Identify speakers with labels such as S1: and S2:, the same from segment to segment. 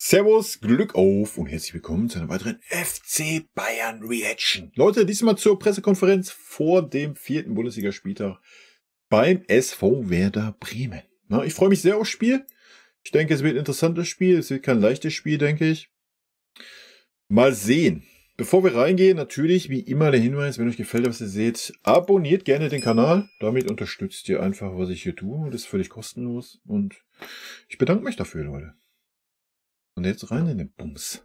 S1: Servus, Glück auf und herzlich willkommen zu einer weiteren FC Bayern Reaction. Leute, diesmal zur Pressekonferenz vor dem 4. Bundesligaspieltag beim SV Werder Bremen. Na, ich freue mich sehr aufs Spiel. Ich denke, es wird ein interessantes Spiel. Es wird kein leichtes Spiel, denke ich. Mal sehen. Bevor wir reingehen, natürlich wie immer der Hinweis, wenn euch gefällt, was ihr seht, abonniert gerne den Kanal. Damit unterstützt ihr einfach, was ich hier tue. Das ist völlig kostenlos und ich bedanke mich dafür, Leute. Und jetzt rein in den Bums.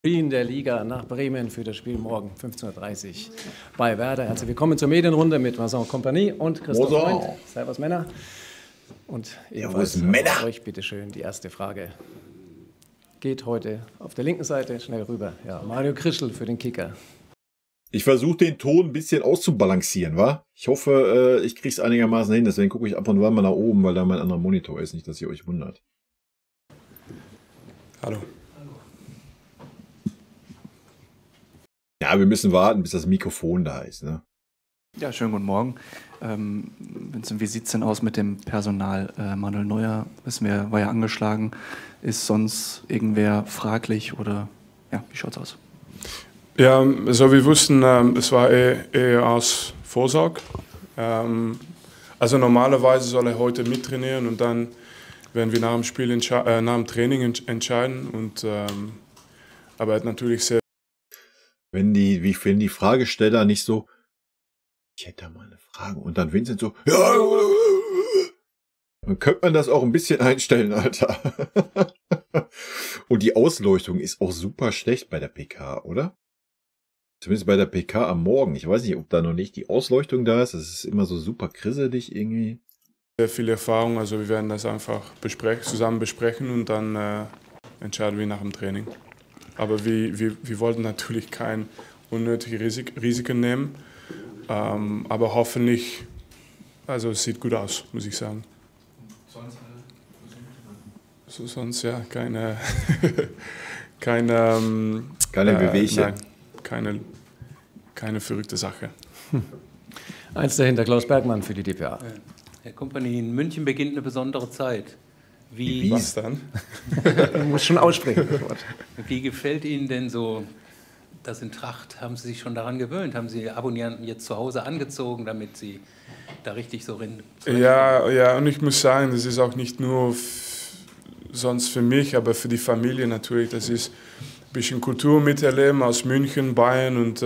S2: In der Liga nach Bremen für das Spiel morgen 15:30 Uhr bei Werder. Herzlich willkommen zur Medienrunde mit Vincent Kompanie und Christoph Freund. Servus Männer. Und ebenfalls
S1: Männer.
S2: euch bitteschön die erste Frage. Geht heute auf der linken Seite schnell rüber. Ja, Mario Krischl für den Kicker.
S1: Ich versuche den Ton ein bisschen auszubalancieren, wa? Ich hoffe, ich kriege es einigermaßen hin. Deswegen gucke ich ab und an mal nach oben, weil da mein anderer Monitor ist. Nicht, dass ihr euch wundert.
S3: Hallo.
S1: Ja, wir müssen warten, bis das Mikrofon da ist, ne?
S4: Ja, schönen guten Morgen. Vincent, wie sieht es denn aus mit dem Personal? Manuel Neuer, wissen wir, war ja angeschlagen. Ist sonst irgendwer fraglich oder ja, wie schaut's aus?
S3: Ja, also wir wussten, es war eher aus Vorsorge. Also normalerweise soll er heute mittrainieren und dann werden wir nach dem Spiel, nach dem Training entscheiden. Und, aber er hat natürlich sehr...
S1: Wenn die Fragesteller nicht so, ich hätte da mal eine Frage und dann Vincent so, ja, dann könnte man das auch ein bisschen einstellen, Alter. Und die Ausleuchtung ist auch super schlecht bei der PK, oder? Zumindest bei der PK am Morgen. Ich weiß nicht, ob da noch nicht die Ausleuchtung da ist. Das ist immer so super krisselig irgendwie.
S3: Sehr viel Erfahrung, also wir werden das einfach zusammen besprechen und dann entscheiden wir nach dem Training. Aber wir wollten natürlich kein unnötige Risiken nehmen, aber hoffentlich, also es sieht gut aus, muss ich sagen. Sonst ja, keine
S1: Bewegchen.
S3: Nein, keine verrückte Sache.
S2: Eins dahinter, Klaus Bergmann für die dpa.
S5: Herr Kompanie, in München beginnt eine besondere Zeit.
S3: Was dann?
S2: Du musst schon aussprechen. Das Wort.
S5: Wie gefällt Ihnen denn so das in Tracht? Haben Sie sich schon daran gewöhnt? Haben Sie Abonnenten jetzt zu Hause angezogen, damit Sie da richtig so rein?
S3: Ja, und ich muss sagen, das ist auch nicht nur sonst für mich, aber für die Familie natürlich. Das ist ein bisschen Kultur miterleben aus München, Bayern und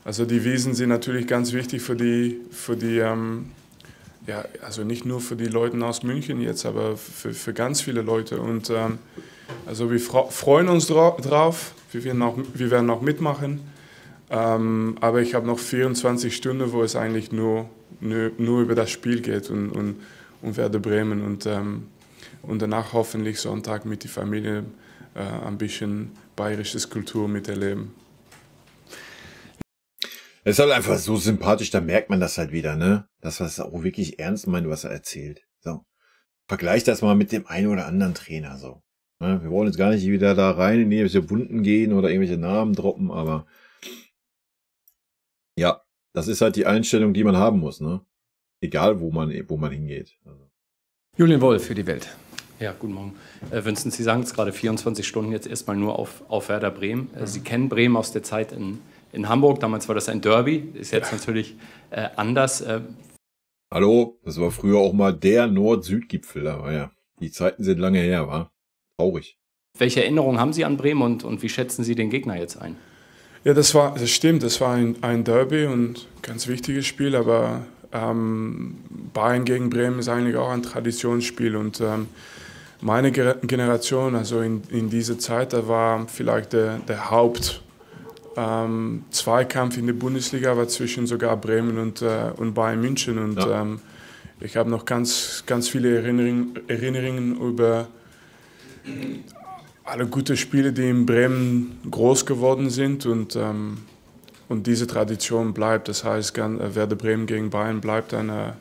S3: also die Wiesen sind natürlich ganz wichtig für die ja, also nicht nur für die Leute aus München jetzt, aber für ganz viele Leute. Und also wir freuen uns drauf, wir werden auch mitmachen. Aber ich habe noch 24 Stunden, wo es eigentlich nur über das Spiel geht und Werder Bremen. Und danach hoffentlich Sonntag mit der Familie ein bisschen bayerisches Kultur miterleben.
S1: Es ist halt einfach so sympathisch, da merkt man das halt wieder, ne? Dass er es auch wirklich ernst meint, was er erzählt. So. Vergleich das mal mit dem einen oder anderen Trainer, so. Ne? Wir wollen jetzt gar nicht wieder da rein in irgendwelche Wunden gehen oder irgendwelche Namen droppen, aber ja, das ist halt die Einstellung, die man haben muss, ne? Egal, wo man hingeht. Also.
S2: Julian Wolf für die Welt.
S6: Ja, guten Morgen. Vincent, Sie sagen es gerade, 24 Stunden jetzt erstmal nur auf Werder Bremen. Sie kennen Bremen aus der Zeit in Hamburg, damals war das ein Derby, ist jetzt natürlich anders.
S1: Hallo, das war früher auch mal der Nord-Süd-Gipfel, aber ja, die Zeiten sind lange her, war traurig.
S6: Welche Erinnerungen haben Sie an Bremen und wie schätzen Sie den Gegner jetzt ein?
S3: Ja, das stimmt, das war ein Derby und ganz wichtiges Spiel, aber Bayern gegen Bremen ist eigentlich auch ein Traditionsspiel und meine Generation, also in dieser Zeit, da war vielleicht der Zweikampf in der Bundesliga war zwischen sogar Bremen und Bayern München und ja. Ich habe noch ganz viele Erinnerungen über alle gute Spiele, die in Bremen groß geworden sind und diese Tradition bleibt. Das heißt, Werder Bremen gegen Bayern bleibt ein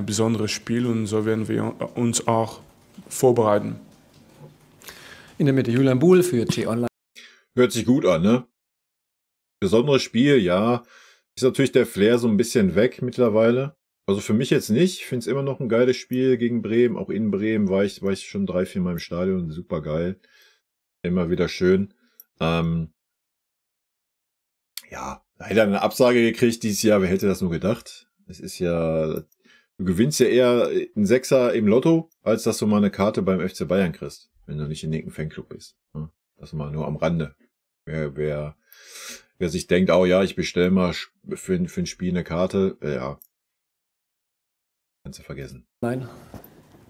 S3: besonderes Spiel und so werden wir uns auch vorbereiten.
S2: In der Mitte Julian Buhl für T-Online.
S1: Hört sich gut an, ne? Besonderes Spiel, ja. Ist natürlich der Flair so ein bisschen weg mittlerweile. Also für mich jetzt nicht. Ich finde es immer noch ein geiles Spiel gegen Bremen. Auch in Bremen war ich schon 3-4 Mal im Stadion. Super geil. Immer wieder schön. Ja, leider eine Absage gekriegt dieses Jahr. Wer hätte das nur gedacht? Es ist ja, du gewinnst ja eher einen Sechser im Lotto, als dass du mal eine Karte beim FC Bayern kriegst, wenn du nicht in irgendeinem Fanclub bist. Das mal nur am Rande. Wer sich denkt, oh ja, ich bestelle mal für ein Spiel eine Karte, ja, kannst du vergessen.
S2: Nein.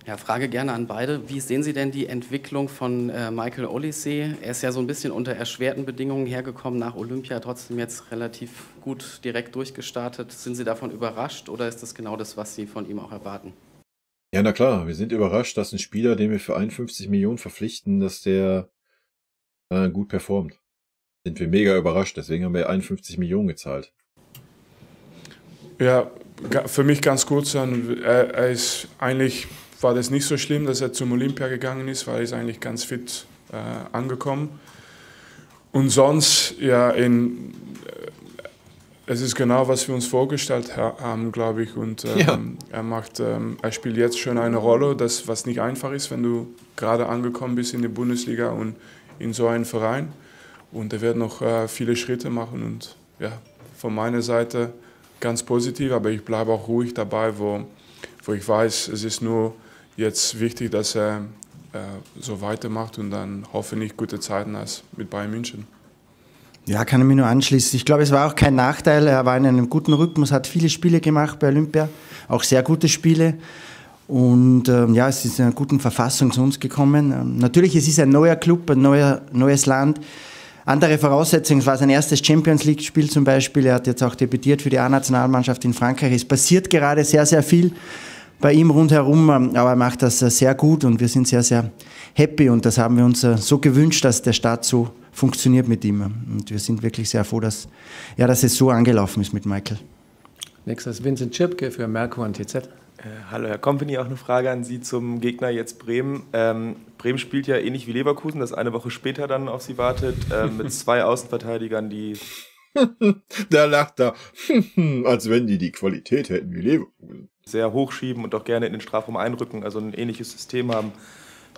S7: Ja, Frage gerne an beide. Wie sehen Sie denn die Entwicklung von Michael Olise? Er ist ja so ein bisschen unter erschwerten Bedingungen hergekommen nach Olympia, trotzdem jetzt relativ gut direkt durchgestartet. Sind Sie davon überrascht oder ist das genau das, was Sie von ihm auch erwarten?
S1: Ja, na klar, wir sind überrascht, dass ein Spieler, den wir für 51 Millionen verpflichten, dass der gut performt. Sind wir mega überrascht, deswegen haben wir 51 Millionen gezahlt.
S3: Ja, für mich ganz kurz, er ist eigentlich, war das nicht so schlimm, dass er zum Olympia gegangen ist, weil er ist eigentlich ganz fit angekommen. Und sonst, ja, es ist genau, was wir uns vorgestellt haben, glaube ich. Und er spielt jetzt schon eine Rolle, was nicht einfach ist, wenn du gerade angekommen bist in der Bundesliga und in so einem Verein. Und er wird noch viele Schritte machen. Und ja, von meiner Seite ganz positiv, aber ich bleibe auch ruhig dabei, wo ich weiß, es ist nur jetzt wichtig, dass er so weitermacht und dann hoffentlich gute Zeiten hat mit Bayern München.
S8: Ja, kann ich mich nur anschließen. Ich glaube, es war auch kein Nachteil. Er war in einem guten Rhythmus, hat viele Spiele gemacht bei Olympia, auch sehr gute Spiele. Und es ist in einer guten Verfassung zu uns gekommen. Natürlich, es ist ein neuer Club, ein neues Land. Andere Voraussetzungen, es war sein erstes Champions-League-Spiel zum Beispiel. Er hat jetzt auch debütiert für die A-Nationalmannschaft in Frankreich. Es passiert gerade sehr, sehr viel bei ihm rundherum, aber er macht das sehr gut und wir sind sehr, sehr happy und das haben wir uns so gewünscht, dass der Start so funktioniert mit ihm. Und wir sind wirklich sehr froh, dass es so angelaufen ist mit Michael.
S2: Nächstes Vincent Schipke für Merkur und TZ.
S9: Hallo Herr Company, auch eine Frage an Sie zum Gegner jetzt Bremen. Bremen spielt ja ähnlich wie Leverkusen, das eine Woche später dann auf Sie wartet, mit 2 Außenverteidigern, die...
S1: Da lacht er, als wenn die Qualität hätten wie Leverkusen.
S9: Sehr hochschieben und auch gerne in den Strafraum einrücken, also ein ähnliches System haben.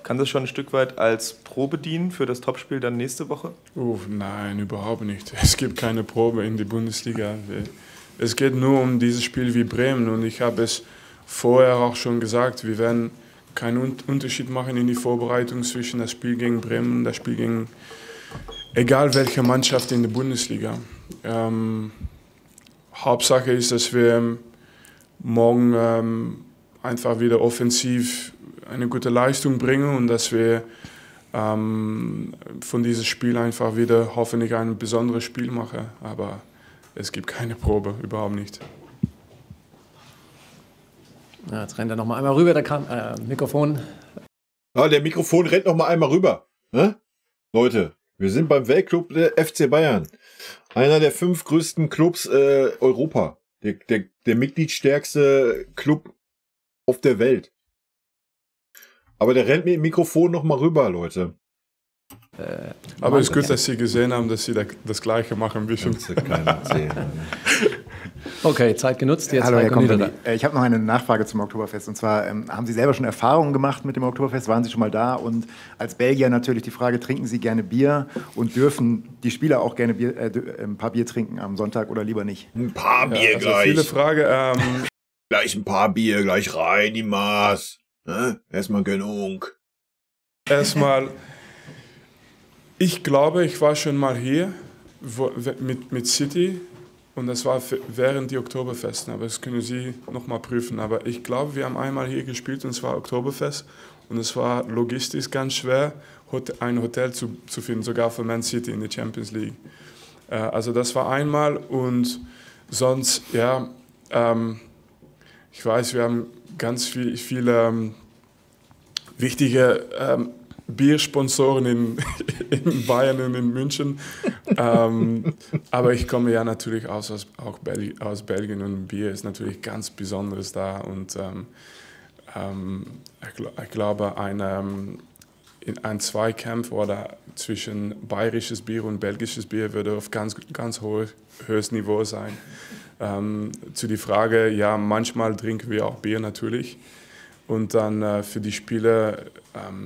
S9: Kann das schon ein Stück weit als Probe dienen für das Topspiel dann nächste Woche?
S3: Nein, überhaupt nicht. Es gibt keine Probe in der Bundesliga. Es geht nur um dieses Spiel wie Bremen und ich habe es vorher auch schon gesagt, wir werden keinen Unterschied machen in die Vorbereitung zwischen das Spiel gegen Bremen und das Spiel gegen egal welche Mannschaft in der Bundesliga. Hauptsache ist, dass wir morgen einfach wieder offensiv eine gute Leistung bringen und dass wir von diesem Spiel einfach wieder hoffentlich ein besonderes Spiel machen. Aber es gibt keine Probe, überhaupt nicht.
S2: Ja, jetzt rennt er noch mal einmal rüber, da Mikrofon.
S1: Ah, der Mikrofon rennt noch mal einmal rüber. Leute, wir sind beim Weltclub der FC Bayern. Einer der 5 größten Clubs Europa. Der mitgliedstärkste Club auf der Welt. Aber der rennt mit dem Mikrofon noch mal rüber, Leute.
S3: Aber es ist gut, dass Sie gesehen haben, dass Sie das Gleiche machen wie schon.
S2: Okay, Zeit genutzt. Jetzt
S10: Hallo, Herr Company. Ich habe noch eine Nachfrage zum Oktoberfest. Und zwar, haben Sie selber schon Erfahrungen gemacht mit dem Oktoberfest? Waren Sie schon mal da? Und als Belgier natürlich die Frage, trinken Sie gerne Bier? Und dürfen die Spieler auch gerne ein paar Bier trinken am Sonntag oder lieber nicht?
S1: Ein paar Bier
S3: also
S1: gleich.
S3: Viele Frage.
S1: Gleich ein paar Bier, gleich rein, die Maß. Erstmal genug.
S3: Erstmal, ich glaube, ich war schon mal hier mit City. Und das war während die Oktoberfesten, aber das können Sie noch mal prüfen. Aber ich glaube, wir haben einmal hier gespielt und es war Oktoberfest. Und es war logistisch ganz schwer, ein Hotel zu finden, sogar für Man City in der Champions League. Also das war einmal und sonst, ja, ich weiß, wir haben ganz viele wichtige Biersponsoren in Bayern und in München. Aber ich komme ja natürlich aus Belgien und Bier ist natürlich ganz Besonderes da. Und ich glaube, ein Zweikampf oder zwischen bayerisches Bier und belgisches Bier würde auf ganz hohes Niveau sein. Zu der Frage, ja, manchmal trinken wir auch Bier natürlich. Und dann für die Spiele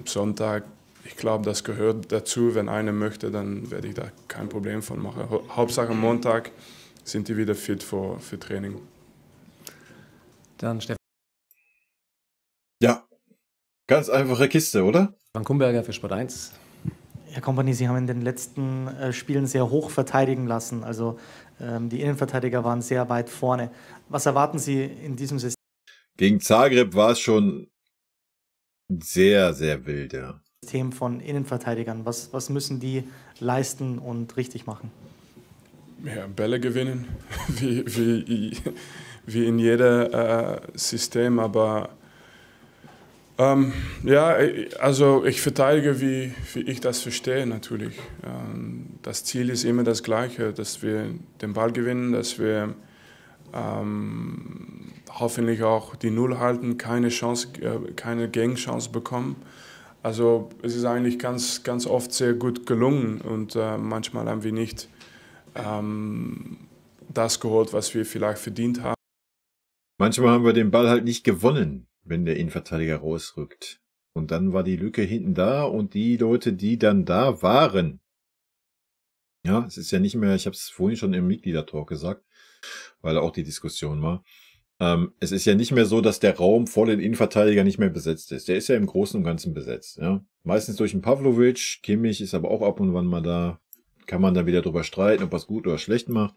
S3: Sonntag, ich glaube, das gehört dazu. Wenn einer möchte, dann werde ich da kein Problem von machen. Hauptsache Montag sind die wieder fit für Training.
S2: Dann Stefan
S1: Ja, ganz einfache Kiste, oder?
S2: Kumberger für Sport 1.
S11: Herr Kompany, Sie haben in den letzten Spielen sehr hoch verteidigen lassen. Also die Innenverteidiger waren sehr weit vorne. Was erwarten Sie in diesem System?
S1: Gegen Zagreb war es schon sehr, sehr wild, ja.
S11: System von Innenverteidigern. Was müssen die leisten und richtig machen?
S3: Ja, Bälle gewinnen, wie in jedem System, aber ja, also ich verteidige, wie ich das verstehe natürlich. Das Ziel ist immer das Gleiche, dass wir den Ball gewinnen, dass wir hoffentlich auch die Null halten, keine Gegenchance bekommen. Also es ist eigentlich ganz, ganz oft sehr gut gelungen und manchmal haben wir nicht das geholt, was wir vielleicht verdient haben.
S1: Manchmal haben wir den Ball halt nicht gewonnen, wenn der Innenverteidiger rausrückt. Und dann war die Lücke hinten da und die Leute, die dann da waren. Ja, es ist ja nicht mehr, ich habe es vorhin schon im Mitgliedertalk gesagt, weil auch die Diskussion war. Es ist ja nicht mehr so, dass der Raum vor den Innenverteidiger nicht mehr besetzt ist. Der ist ja im Großen und Ganzen besetzt. Ja. Meistens durch einen Pavlovic, Kimmich ist aber auch ab und wann mal da. Kann man da wieder drüber streiten, ob er es gut oder schlecht macht.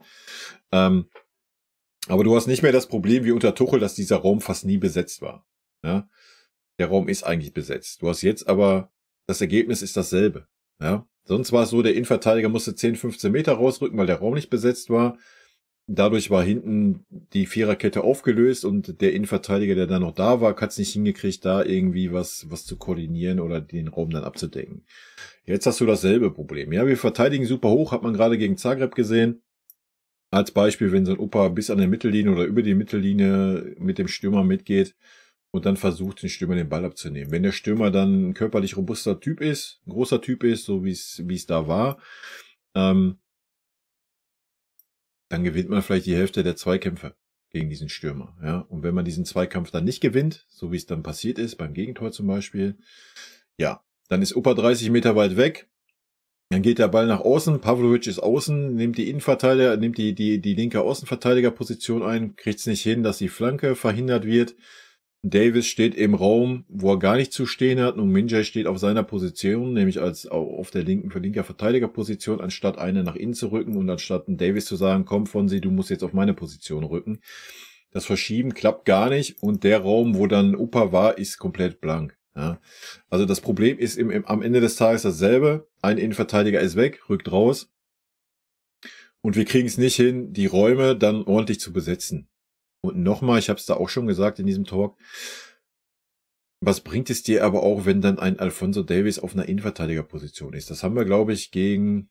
S1: Aber du hast nicht mehr das Problem wie unter Tuchel, dass dieser Raum fast nie besetzt war. Ja. Der Raum ist eigentlich besetzt. Du hast jetzt aber, das Ergebnis ist dasselbe. Ja. Sonst war es so, der Innenverteidiger musste 10, 15 Meter rausrücken, weil der Raum nicht besetzt war. Dadurch war hinten die Viererkette aufgelöst und der Innenverteidiger, der da noch da war, hat es nicht hingekriegt, da irgendwie was zu koordinieren oder den Raum dann abzudecken. Jetzt hast du dasselbe Problem. Ja, wir verteidigen super hoch, hat man gerade gegen Zagreb gesehen. Als Beispiel, wenn so ein Opa bis an der Mittellinie oder über die Mittellinie mit dem Stürmer mitgeht und dann versucht, den Stürmer den Ball abzunehmen. Wenn der Stürmer dann ein körperlich robuster Typ ist, ein großer Typ ist, so wie es da war, dann gewinnt man vielleicht die Hälfte der Zweikämpfe gegen diesen Stürmer. Ja? Und wenn man diesen Zweikampf dann nicht gewinnt, so wie es dann passiert ist, beim Gegentor zum Beispiel, ja, dann ist Opa 30 Meter weit weg, dann geht der Ball nach außen, Pavlovic ist außen, nimmt die Innenverteidiger, nimmt die linke Außenverteidigerposition ein, kriegt es nicht hin, dass die Flanke verhindert wird. Davis steht im Raum, wo er gar nicht zu stehen hat, und Minjay steht auf seiner Position, nämlich als auf der linker Verteidigerposition, anstatt eine nach innen zu rücken und anstatt Davis zu sagen, komm Fonsi, du musst jetzt auf meine Position rücken. Das Verschieben klappt gar nicht und der Raum, wo dann Upa war, ist komplett blank. Ja. Also das Problem ist am Ende des Tages dasselbe. Ein Innenverteidiger ist weg, rückt raus und wir kriegen es nicht hin, die Räume dann ordentlich zu besetzen. Und nochmal, ich habe es da auch schon gesagt in diesem Talk, was bringt es dir aber auch, wenn dann ein Alphonso Davies auf einer Innenverteidigerposition ist? Das haben wir, glaube ich, gegen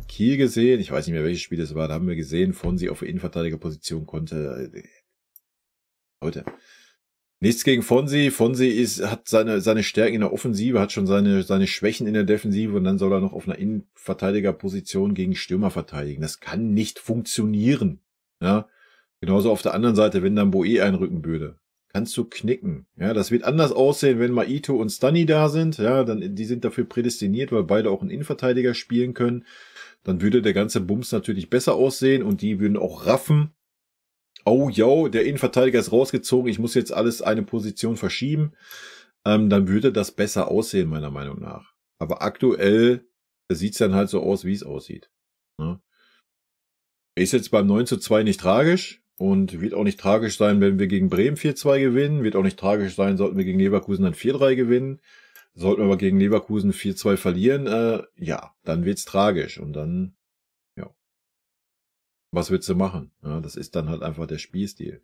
S1: Kiel gesehen. Ich weiß nicht mehr, welches Spiel das war. Da haben wir gesehen, Fonsi auf der Innenverteidigerposition konnte. Leute, nichts gegen Fonsi. Fonsi hat seine Stärken in der Offensive, hat schon seine Schwächen in der Defensive und dann soll er noch auf einer Innenverteidigerposition gegen Stürmer verteidigen. Das kann nicht funktionieren. Ja. Genauso auf der anderen Seite, wenn dann Boe einrücken würde, kannst du knicken. Ja, das wird anders aussehen, wenn mal Ito und Stunny da sind. Ja, dann die sind dafür prädestiniert, weil beide auch einen Innenverteidiger spielen können. Dann würde der ganze Bums natürlich besser aussehen und die würden auch raffen. Oh, yo, der Innenverteidiger ist rausgezogen, ich muss jetzt alles eine Position verschieben. Dann würde das besser aussehen, meiner Meinung nach. Aber aktuell sieht es dann halt so aus, wie es aussieht. Ja. Ist jetzt beim 9:2 nicht tragisch. Und wird auch nicht tragisch sein, wenn wir gegen Bremen 4-2 gewinnen. Wird auch nicht tragisch sein, sollten wir gegen Leverkusen dann 4-3 gewinnen. Sollten wir aber gegen Leverkusen 4-2 verlieren, ja, dann wird's tragisch. Und dann, ja, was willst du machen? Ja, das ist dann halt einfach der Spielstil.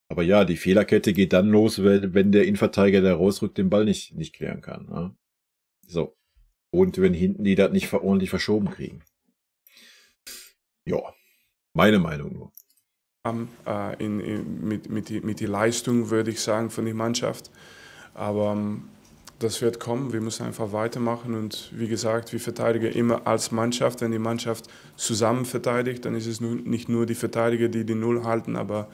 S1: Aber ja, die Fehlerkette geht dann los, wenn der Innenverteidiger, der rausrückt, den Ball nicht klären kann. Ja. So. Und wenn hinten die das nicht ordentlich verschoben kriegen. Ja, meine Meinung nur.
S3: Mit die Leistung, würde ich sagen, von der Mannschaft. Aber das wird kommen. Wir müssen einfach weitermachen und wie gesagt, wir verteidigen immer als Mannschaft. Wenn die Mannschaft zusammen verteidigt, dann ist es nicht nur die Verteidiger, die Null halten, aber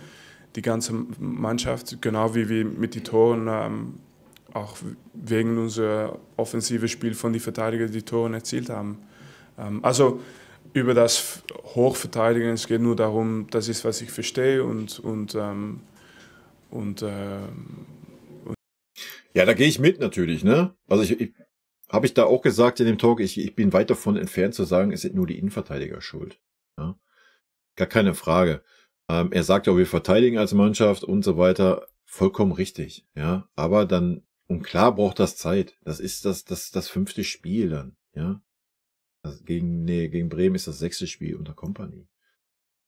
S3: die ganze Mannschaft, genau wie wir mit den Toren, auch wegen unserer offensiven Spiel von den Verteidigern die Tore erzielt haben. Also über das Hochverteidigen, es geht nur darum, das ist, was ich verstehe
S1: ja, da gehe ich mit natürlich, ne? Also habe ich da auch gesagt in dem Talk, ich bin weit davon entfernt zu sagen, es sind nur die Innenverteidiger schuld. Ja? Gar keine Frage. Er sagt ja, wir verteidigen als Mannschaft und so weiter. Vollkommen richtig, ja. Aber dann, und klar braucht das Zeit. Das ist das 5. Spiel dann, ja. Also gegen Bremen ist das 6. Spiel unter Kompanie.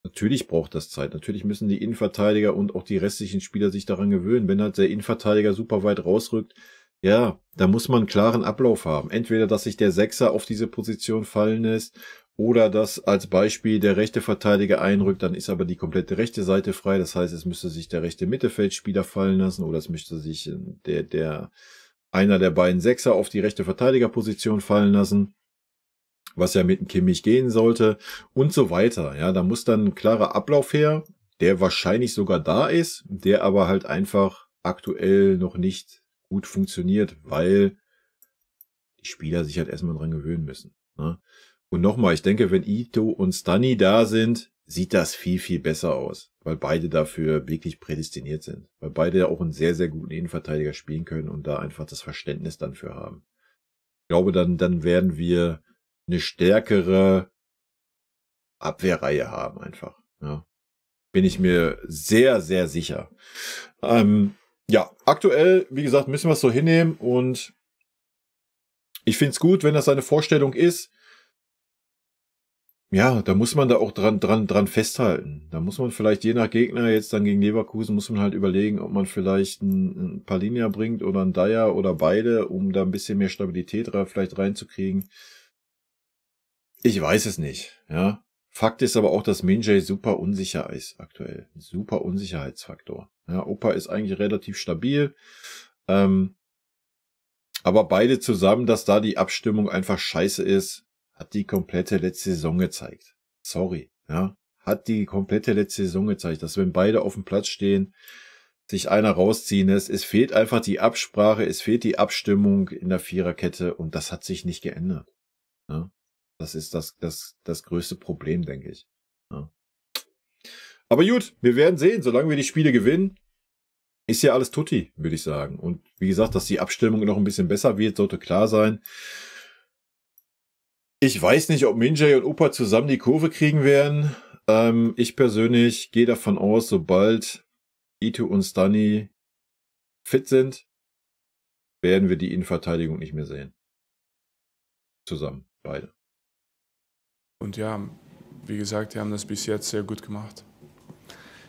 S1: Natürlich braucht das Zeit. Natürlich müssen die Innenverteidiger und auch die restlichen Spieler sich daran gewöhnen. Wenn halt der Innenverteidiger super weit rausrückt, ja, da muss man einen klaren Ablauf haben. Entweder, dass sich der Sechser auf diese Position fallen lässt oder dass als Beispiel der rechte Verteidiger einrückt, dann ist aber die komplette rechte Seite frei. Das heißt, es müsste sich der rechte Mittelfeldspieler fallen lassen oder es müsste sich einer der beiden Sechser auf die rechte Verteidigerposition fallen lassen, was ja mit dem Kimmich gehen sollte und so weiter. Ja, da muss dann ein klarer Ablauf her, der wahrscheinlich sogar da ist, der aber halt einfach aktuell noch nicht gut funktioniert, weil die Spieler sich halt erstmal dran gewöhnen müssen. Ne? Und nochmal, ich denke, wenn Ito und Stani da sind, sieht das viel, viel besser aus, weil beide dafür wirklich prädestiniert sind, weil beide auch einen sehr, sehr guten Innenverteidiger spielen können und da einfach das Verständnis dann für haben. Ich glaube, dann werden wir eine stärkere Abwehrreihe haben einfach. Ja. Bin ich mir sehr, sehr sicher. Ja, aktuell, wie gesagt, müssen wir es so hinnehmen und ich finde es gut, wenn das seine Vorstellung ist. Ja, da muss man da auch dran festhalten. Da muss man vielleicht je nach Gegner, jetzt dann gegen Leverkusen, muss man halt überlegen, ob man vielleicht ein Palhinha bringt oder ein Dyer oder beide, um da ein bisschen mehr Stabilität vielleicht reinzukriegen. Ich weiß es nicht, ja. Fakt ist aber auch, dass Min-Jae super unsicher ist aktuell. Super Unsicherheitsfaktor. Ja, Opa ist eigentlich relativ stabil. Aber beide zusammen, dass da die Abstimmung einfach scheiße ist, hat die komplette letzte Saison gezeigt. Sorry, ja. Hat die komplette letzte Saison gezeigt, dass wenn beide auf dem Platz stehen, sich einer rausziehen lässt. Es fehlt einfach die Absprache, es fehlt die Abstimmung in der Viererkette und das hat sich nicht geändert. Ja. Das ist das größte Problem, denke ich. Ja. Aber gut, wir werden sehen. Solange wir die Spiele gewinnen, ist ja alles tutti, würde ich sagen. Und wie gesagt, dass die Abstimmung noch ein bisschen besser wird, sollte klar sein. Ich weiß nicht, ob Min-Jae und Opa zusammen die Kurve kriegen werden. Ich persönlich gehe davon aus, sobald Ito und Stani fit sind, werden wir die Innenverteidigung nicht mehr sehen. Zusammen, beide.
S3: Und ja, wie gesagt, die haben das bis jetzt sehr gut gemacht.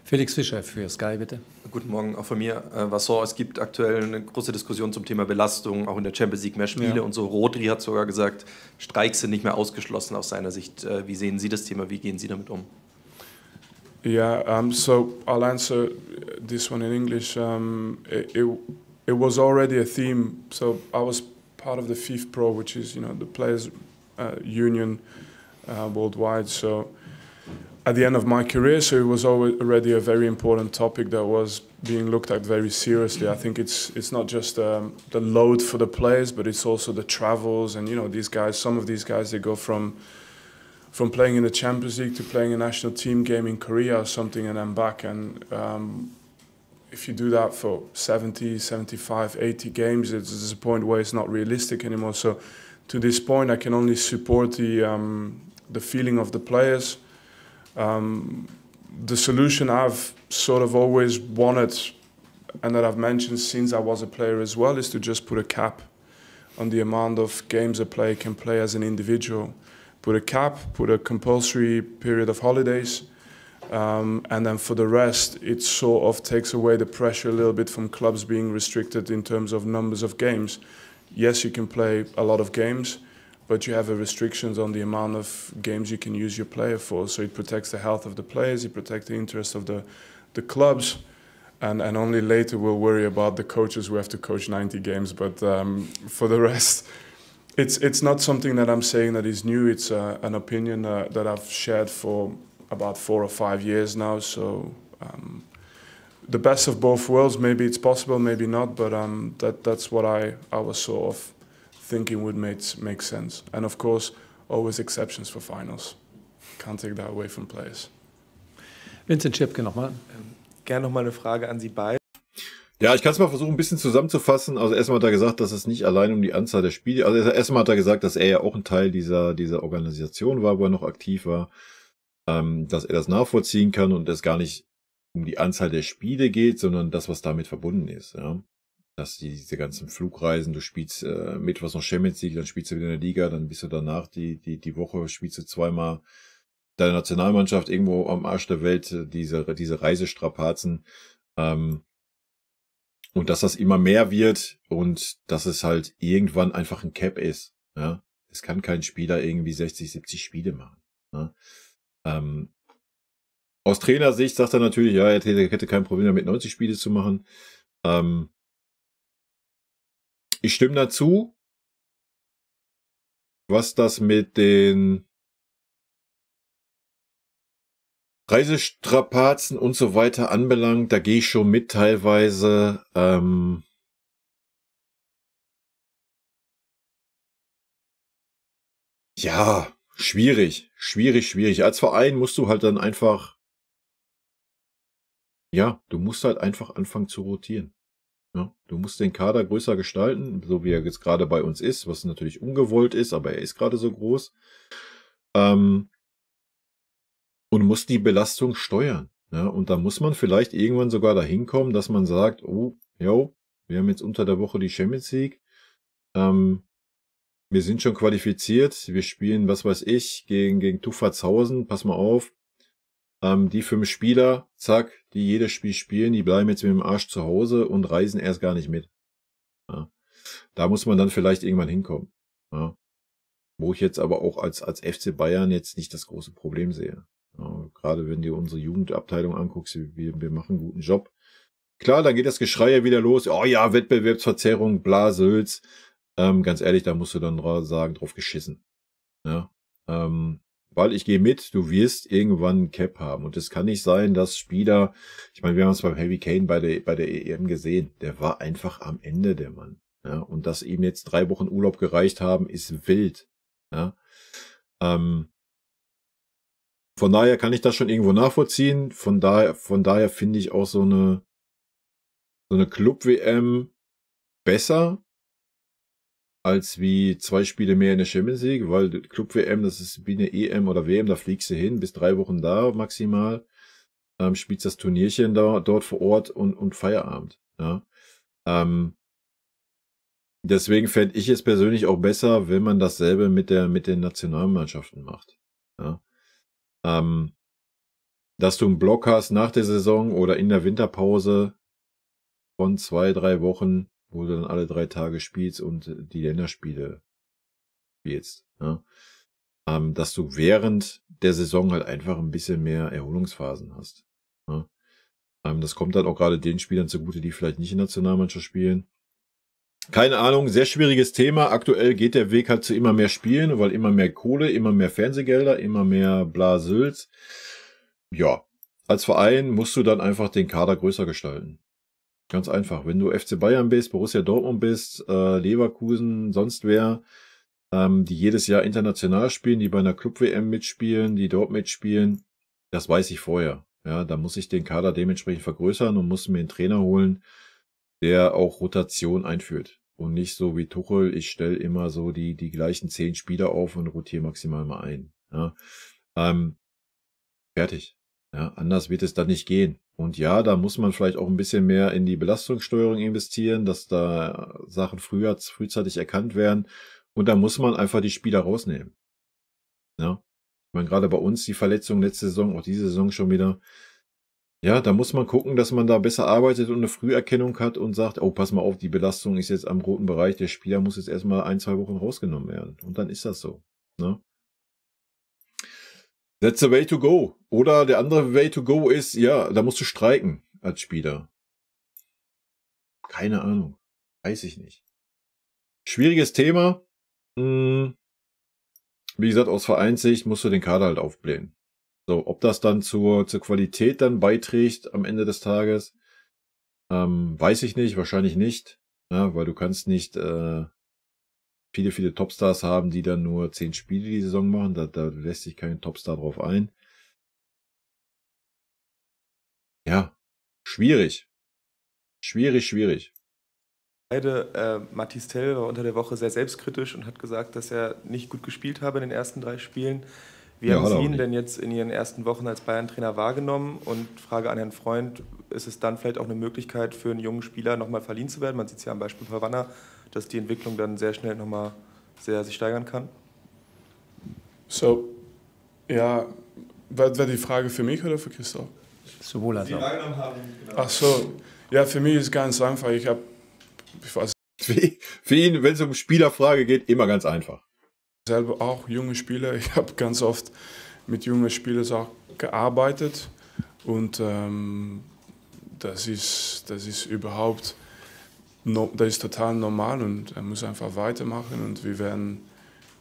S2: Felix Fischer für Sky, bitte.
S12: Guten Morgen auch von mir. Vincent, es gibt aktuell eine große Diskussion zum Thema Belastung, auch in der Champions League mehr Spiele und so. Rodri hat sogar gesagt, Streiks sind nicht mehr ausgeschlossen aus seiner Sicht. Wie sehen Sie das Thema? Wie gehen Sie damit um?
S3: Yeah, so I'll answer this one in English. It was already a theme. So I was part of the FIFPro, which is, the players' union worldwide. So at the end of my career, so it was already a very important topic that was being looked at very seriously. I think it's not just the load for the players, but it's also the travels and these guys. Some of these guys, they go from playing in the Champions League to playing a national team game in Korea or something and then back. And if you do that for 70, 75, 80 games, it's a point where it's not realistic anymore. So to this point, I can only support the feeling of the players. The solution I've sort of always wanted and that I've mentioned since I was a player as well is to just put a cap on the amount of games a player can play as an individual. Put a cap, put a compulsory period of holidays, and then for the rest, it sort of takes away the pressure a little bit from clubs being restricted in terms of numbers of games. Yes, you can play a lot of games, but you have restrictions on the amount of games you can use your player for. So it protects the health of the players, it protects the interest of the clubs. and only later we'll worry about the coaches who have to coach 90 games. But for the rest, it's not something that I'm saying that is new. It's an opinion that I've shared for about 4 or 5 years now. So the best of both worlds, maybe it's possible, maybe not. But that's what I was sort of thinking would make sense. And of course, always exceptions for finals. Can't take that away from players.
S2: Vincent Schipke nochmal.
S9: Gerne nochmal eine Frage an Sie beide.
S1: Ja, ich kann es mal versuchen, ein bisschen zusammenzufassen. Also erstmal hat er gesagt, dass es nicht allein um die Anzahl der Spiele, also erstmal hat er gesagt, dass er ja auch ein Teil dieser Organisation war, wo er noch aktiv war, dass er das nachvollziehen kann und es gar nicht um die Anzahl der Spiele geht, sondern das, was damit verbunden ist. Ja. Dass diese ganzen Flugreisen, du spielst mittwochs noch Champions League, dann spielst du wieder in der Liga, dann bist du danach die Woche, spielst du zweimal deine Nationalmannschaft irgendwo am Arsch der Welt, diese Reisestrapazen, und dass das immer mehr wird und dass es halt irgendwann einfach ein Cap ist. Ja? Es kann kein Spieler irgendwie 60, 70 Spiele machen. Ja? Aus Trainersicht sagt er natürlich, ja, er hätte kein Problem damit, 90 Spiele zu machen. Ich stimme dazu, was das mit den Reisestrapazen und so weiter anbelangt, da gehe ich schon mit teilweise. Ja, schwierig. Als Verein musst du halt dann einfach, ja, du musst halt einfach anfangen zu rotieren. Ja, du musst den Kader größer gestalten, so wie er jetzt gerade bei uns ist, was natürlich ungewollt ist, aber er ist gerade so groß. Und muss die Belastung steuern. Ja, und da muss man vielleicht irgendwann sogar dahin kommen, dass man sagt, oh, jo, wir haben jetzt unter der Woche die Champions League. Wir sind schon qualifiziert. Wir spielen, was weiß ich, gegen Tuffatshausen. Pass mal auf. Die 5 Spieler, zack, die jedes Spiel spielen, die bleiben jetzt mit dem Arsch zu Hause und reisen erst gar nicht mit. Ja, da muss man dann vielleicht irgendwann hinkommen. Ja, wo ich jetzt aber auch als FC Bayern jetzt nicht das große Problem sehe. Ja, gerade wenn du unsere Jugendabteilung anguckst, wir machen einen guten Job. Klar, dann geht das Geschrei ja wieder los. Oh ja, Wettbewerbsverzerrung, bla, Sülz. Ganz ehrlich, da musst du dann sagen, drauf geschissen. Ja, weil ich gehe mit, du wirst irgendwann ein Cap haben. Und es kann nicht sein, dass Spieler, ich meine, wir haben es beim Harry Kane bei der EM gesehen, der war einfach am Ende, der Mann. Ja, und dass ihm jetzt 3 Wochen Urlaub gereicht haben, ist wild. Ja, von daher kann ich das schon irgendwo nachvollziehen. Von daher finde ich auch so eine Club-WM besser als wie 2 Spiele mehr in der Champions League, weil Club-WM, das ist wie eine EM oder WM, da fliegst du hin, bist 3 Wochen da maximal, spielst das Turnierchen dort vor Ort und Feierabend. Ja. Deswegen fände ich es persönlich auch besser, wenn man dasselbe mit den Nationalmannschaften macht. Ja. Dass du einen Block hast nach der Saison oder in der Winterpause von 2, 3 Wochen, wo du dann alle 3 Tage spielst und die Länderspiele spielst. Ja. Dass du während der Saison halt einfach ein bisschen mehr Erholungsphasen hast. Ja. Das kommt dann auch gerade den Spielern zugute, die vielleicht nicht in der Nationalmannschaft spielen. Keine Ahnung, sehr schwieriges Thema. Aktuell geht der Weg halt zu immer mehr Spielen, weil immer mehr Kohle, immer mehr Fernsehgelder, immer mehr Blasülz. Ja, als Verein musst du dann einfach den Kader größer gestalten. Ganz einfach. Wenn du FC Bayern bist, Borussia Dortmund bist, Leverkusen, sonst wer, die jedes Jahr international spielen, die bei einer Club-WM mitspielen, die dort mitspielen, das weiß ich vorher. Ja, da muss ich den Kader dementsprechend vergrößern und muss mir einen Trainer holen, der auch Rotation einführt. Und nicht so wie Tuchel, ich stelle immer so die gleichen 10 Spieler auf und rotiere maximal mal ein. Ja. Fertig. Ja, anders wird es dann nicht gehen. Und ja, da muss man vielleicht auch ein bisschen mehr in die Belastungssteuerung investieren, dass da Sachen frühzeitig erkannt werden. Und da muss man einfach die Spieler rausnehmen. Ja. Ich meine, gerade bei uns die Verletzung letzte Saison, auch diese Saison schon wieder. Ja, da muss man gucken, dass man da besser arbeitet und eine Früherkennung hat und sagt, oh, pass mal auf, die Belastung ist jetzt am roten Bereich, der Spieler muss jetzt erstmal 1, 2 Wochen rausgenommen werden. Und dann ist das so. Ne? That's the way to go. Oder der andere way to go ist, ja, da musst du streiken als Spieler. keine Ahnung. Weiß ich nicht. Schwieriges Thema. Wie gesagt, aus Vereinssicht musst du den Kader halt aufblähen. So, ob das dann zur Qualität dann beiträgt am Ende des Tages, weiß ich nicht, wahrscheinlich nicht. Ja, weil du kannst nicht viele Topstars haben, die dann nur 10 Spiele die Saison machen. Da lässt sich kein Topstar drauf ein. Ja, schwierig. Schwierig.
S9: Mathys Tel war unter der Woche sehr selbstkritisch und hat gesagt, dass er nicht gut gespielt habe in den ersten 3 Spielen. Wie haben Sie ihn denn jetzt in Ihren ersten Wochen als Bayern-Trainer wahrgenommen? Und Frage an Herrn Freund, ist es dann vielleicht auch eine Möglichkeit für einen jungen Spieler nochmal verliehen zu werden? Man sieht es ja am Beispiel Havanna, dass die Entwicklung dann sehr schnell nochmal sich steigern kann.
S3: So, ja, war die Frage für mich oder für Christoph?
S2: Sowohl als auch.
S9: Haben, genau.
S3: Ach so, ja, für mich ist es ganz einfach. Ich weiß
S1: für ihn, wenn es um Spielerfrage geht, immer ganz einfach.
S3: Selber auch junge Spieler. Ich habe ganz oft mit jungen Spielern auch gearbeitet und das ist überhaupt, das ist total normal und er muss einfach weitermachen und wir werden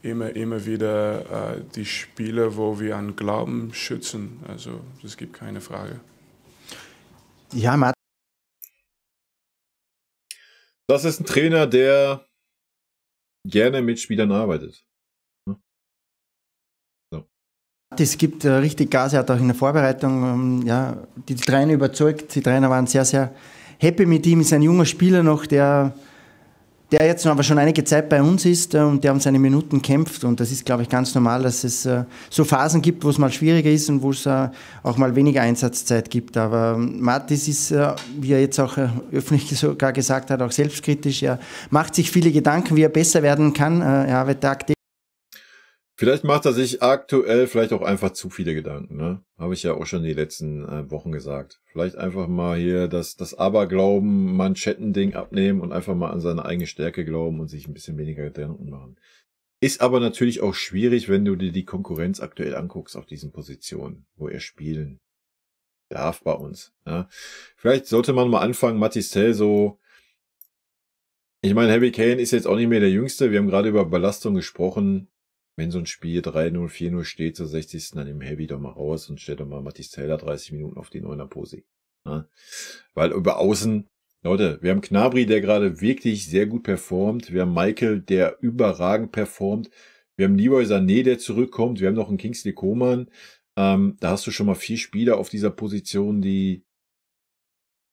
S3: immer wieder die Spieler, wo wir an Glauben schützen. Also es gibt keine Frage.
S8: Ja, Martin.
S1: Das ist ein Trainer, der gerne mit Spielern arbeitet.
S8: Es gibt richtig Gas, er hat auch in der Vorbereitung die Trainer überzeugt. Die Trainer waren sehr, sehr happy mit ihm. Ist ein junger Spieler noch, der jetzt aber schon einige Zeit bei uns ist und der um seine Minuten kämpft. Und das ist, glaube ich, ganz normal, dass es so Phasen gibt, wo es mal schwieriger ist und wo es auch mal weniger Einsatzzeit gibt. Aber Mathys ist, wie er jetzt auch öffentlich sogar gesagt hat, auch selbstkritisch. Er macht sich viele Gedanken, wie er besser werden kann. Er arbeitet tagtäglich.
S1: Vielleicht macht er sich aktuell vielleicht auch einfach zu viele Gedanken, ne? Habe ich ja auch schon die letzten Wochen gesagt. Vielleicht einfach mal hier das Aberglauben, Manschettending abnehmen und einfach mal an seine eigene Stärke glauben und sich ein bisschen weniger Gedanken machen. Ist aber natürlich auch schwierig, wenn du dir die Konkurrenz aktuell anguckst auf diesen Positionen, wo er spielen darf bei uns. Ja? Vielleicht sollte man mal anfangen, Mathys Tel so. Ich meine, Harry Kane ist jetzt auch nicht mehr der Jüngste. Wir haben gerade über Belastung gesprochen. Wenn so ein Spiel 3-0, 4-0 steht, zur 60. dann nimm Heavy doch mal raus und stell doch mal Mathys Taylor 30 Minuten auf die 9er Pose. Ja? Weil über Außen, Leute, wir haben Gnabry, der gerade wirklich sehr gut performt. Wir haben Michael, der überragend performt. Wir haben Leroy Sané, der zurückkommt. Wir haben noch einen Kingsley Coman. Da hast du schon mal 4 Spieler auf dieser Position, die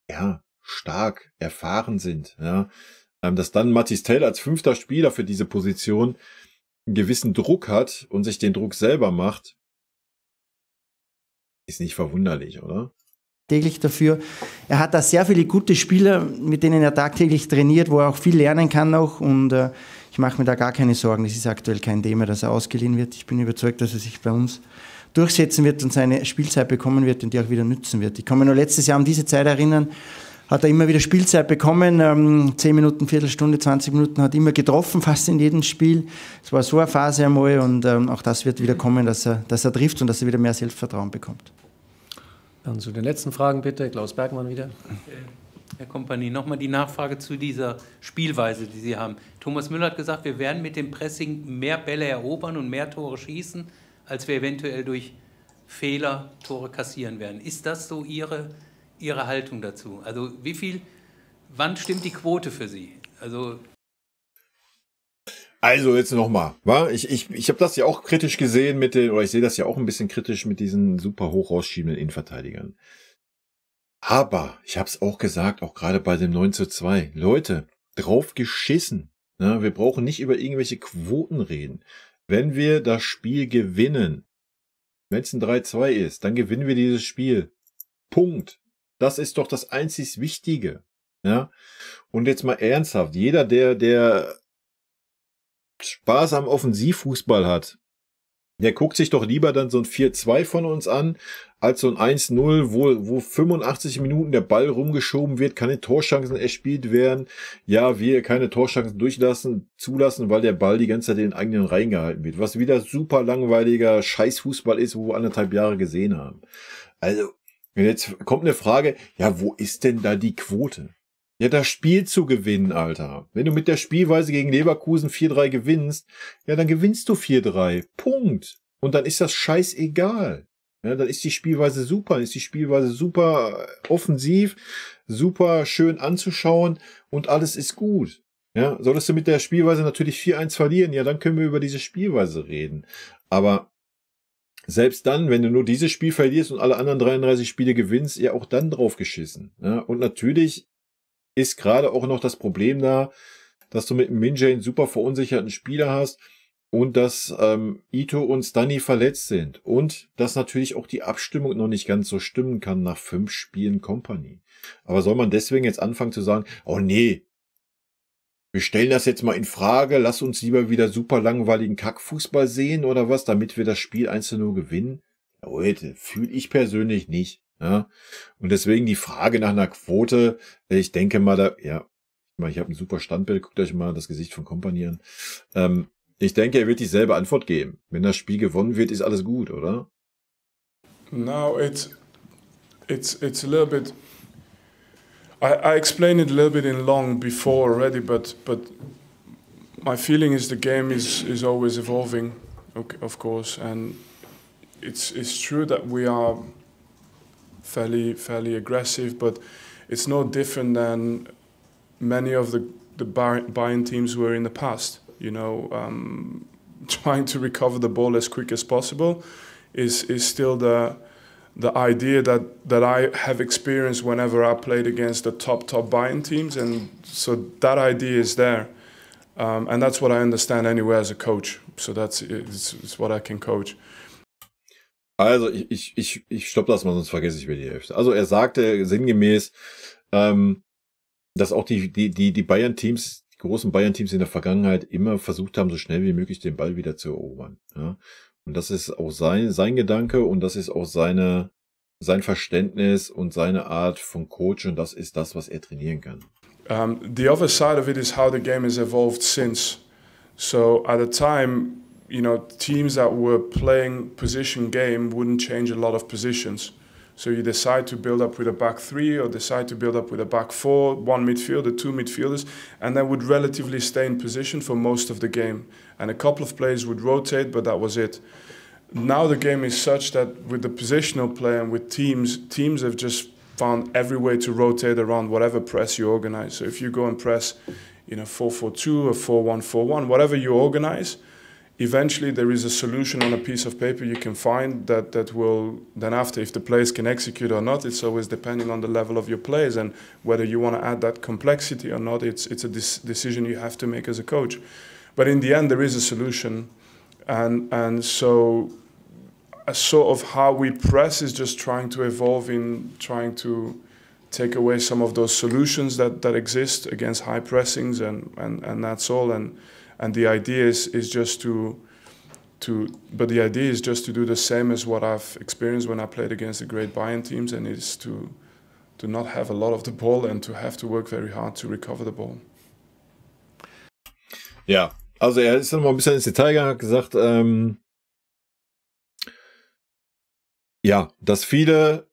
S1: ja stark erfahren sind. Ja? Dass dann Mathys Taylor als 5. Spieler für diese Position einen gewissen Druck hat und sich den Druck selber macht, ist nicht verwunderlich, oder?
S8: Täglich dafür. Er hat da sehr viele gute Spieler, mit denen er tagtäglich trainiert, wo er auch viel lernen kann noch und ich mache mir da gar keine Sorgen. Das ist aktuell kein Thema, dass er ausgeliehen wird. Ich bin überzeugt, dass er sich bei uns durchsetzen wird und seine Spielzeit bekommen wird und die auch wieder nützen wird. Ich kann mich noch letztes Jahr an diese Zeit erinnern, hat er immer wieder Spielzeit bekommen, 10 Minuten, Viertelstunde, 20 Minuten, hat immer getroffen, fast in jedem Spiel. Es war so eine Phase einmal und auch das wird wieder kommen, dass er trifft und dass er wieder mehr Selbstvertrauen bekommt.
S2: Dann zu den letzten Fragen bitte, Klaus Bergmann wieder.
S5: Herr Kompanie, nochmal die Nachfrage zu dieser Spielweise, die Sie haben. Thomas Müller hat gesagt, wir werden mit dem Pressing mehr Bälle erobern und mehr Tore schießen, als wir eventuell durch Fehler Tore kassieren werden. Ist das so Ihre Haltung dazu? Also wann stimmt die Quote für Sie? Also
S1: jetzt nochmal. Ich habe das ja auch kritisch gesehen oder ich sehe das ja auch ein bisschen kritisch mit diesen super hoch rausschiebenden Innenverteidigern. Aber ich habe es auch gesagt, auch gerade bei dem 9:2. Leute, drauf geschissen. Ja, wir brauchen nicht über irgendwelche Quoten reden. Wenn wir das Spiel gewinnen, wenn es ein 3-2 ist, dann gewinnen wir dieses Spiel. Punkt. Das ist doch das einzig Wichtige. Ja? Und jetzt mal ernsthaft, jeder, der Spaß am Offensivfußball hat, der guckt sich doch lieber dann so ein 4-2 von uns an, als so ein 1-0, wo 85 Minuten der Ball rumgeschoben wird, keine Torchancen erspielt werden. Ja, wir keine Torchancen zulassen, weil der Ball die ganze Zeit in den eigenen Reihen gehalten wird. Was wieder super langweiliger Scheißfußball ist, wo wir 1,5 Jahre gesehen haben. Also, jetzt kommt eine Frage, ja, wo ist denn da die Quote? Ja, das Spiel zu gewinnen, Alter. Wenn du mit der Spielweise gegen Leverkusen 4-3 gewinnst, ja, dann gewinnst du 4-3. Punkt. Und dann ist das scheißegal. Ja, dann ist die Spielweise super, offensiv, super schön anzuschauen und alles ist gut. Ja, solltest du mit der Spielweise natürlich 4-1 verlieren, ja, dann können wir über diese Spielweise reden. Aber selbst dann, wenn du nur dieses Spiel verlierst und alle anderen 33 Spiele gewinnst, ja, auch dann drauf geschissen. Ja, und natürlich ist gerade auch noch das Problem da, dass du mit dem Min-Jae einen super verunsicherten Spieler hast und dass Ito und Stani verletzt sind und dass natürlich auch die Abstimmung noch nicht ganz so stimmen kann nach 5 Spielen Company. Aber soll man deswegen jetzt anfangen zu sagen, oh nee, wir stellen das jetzt mal in Frage, lass uns lieber wieder super langweiligen Kackfußball sehen oder was, damit wir das Spiel 1-0 gewinnen? Leute, fühle ich persönlich nicht. Ja? Und deswegen die Frage nach einer Quote, ich denke mal, ich habe ein super Standbild, guckt euch mal das Gesicht von Kompanie an. Ich denke, er wird dieselbe Antwort geben. Wenn das Spiel gewonnen wird, ist alles gut, oder?
S3: No, it's a little bit. I explained it a little bit in long before already, but my feeling is the game is always evolving, okay, of course, and it's true that we are fairly aggressive, but it's no different than many of the Bayern teams were in the past. You know, trying to recover the ball as quick as possible is still the idea that I have experienced whenever I played against the top Bayern teams, and so that idea is there, and that's what I understand anyway as a coach. So it's what I can coach.
S1: Also ich stoppe das mal, sonst vergesse ich wieder die Hälfte. Also er sagte sinngemäß, dass auch die Bayern-Teams, die großen Bayern-Teams in der Vergangenheit immer versucht haben, so schnell wie möglich den Ball wieder zu erobern. Ja? Und das ist auch sein Gedanke und das ist auch sein Verständnis und seine Art von Coach und das ist das, was er trainieren kann.
S3: The other side of it is how the game has evolved since. So at the time, you know, teams that were playing position game wouldn't change a lot of positions. So you decide to build up with a back 3 or decide to build up with a back 4, 1 midfielder, 2 midfielders, and they would relatively stay in position for most of the game. And a couple of players would rotate, but that was it. Now the game is such that with the positional play and with teams have just found every way to rotate around whatever press you organize. So if you go and press, you know, 4-4-2 or 4-1-4-1, whatever you organize, eventually there is a solution on a piece of paper you can find that will then after, if the players can execute or not, it's always depending on the level of your players and whether you want to add that complexity or not. It's a decision you have to make as a coach. But in the end, there is a solution, and so a sort of how we press is just trying to evolve in trying to take away some of those solutions that exist against high pressings, and that's all. And the idea is just to do the same as what I've experienced when I played against the great Bayern teams, and it's to not have a lot of the ball and to have to work very hard to recover the ball.
S1: Ja, also er ist noch mal ein bisschen ins Detail gegangen, hat gesagt, ja, dass viele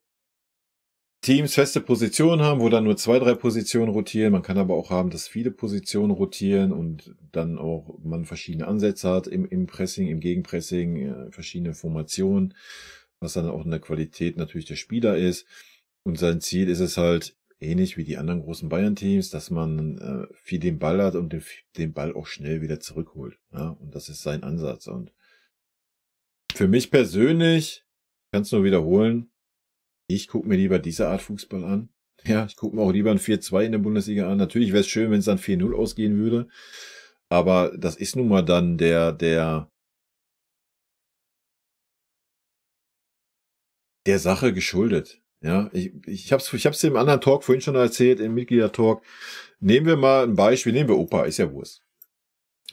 S1: Teams feste Positionen haben, wo dann nur 2, 3 Positionen rotieren. Man kann aber auch haben, dass viele Positionen rotieren und dann auch man verschiedene Ansätze hat im Pressing, im Gegenpressing, verschiedene Formationen, was dann auch in der Qualität natürlich der Spieler ist. Und sein Ziel ist es halt, ähnlich wie die anderen großen Bayern-Teams, dass man viel den Ball hat und den Ball auch schnell wieder zurückholt. Ja? Und das ist sein Ansatz. Und für mich persönlich, ich kann es nur wiederholen, ich gucke mir lieber diese Art Fußball an. Ja, ich gucke mir auch lieber ein 4-2 in der Bundesliga an. Natürlich wäre es schön, wenn es dann 4-0 ausgehen würde. Aber das ist nun mal dann der Sache geschuldet. Ja, ich hab's im anderen Talk vorhin schon erzählt, im Mitgliedertalk. Nehmen wir mal ein Beispiel, nehmen wir Opa, ist ja Wurst.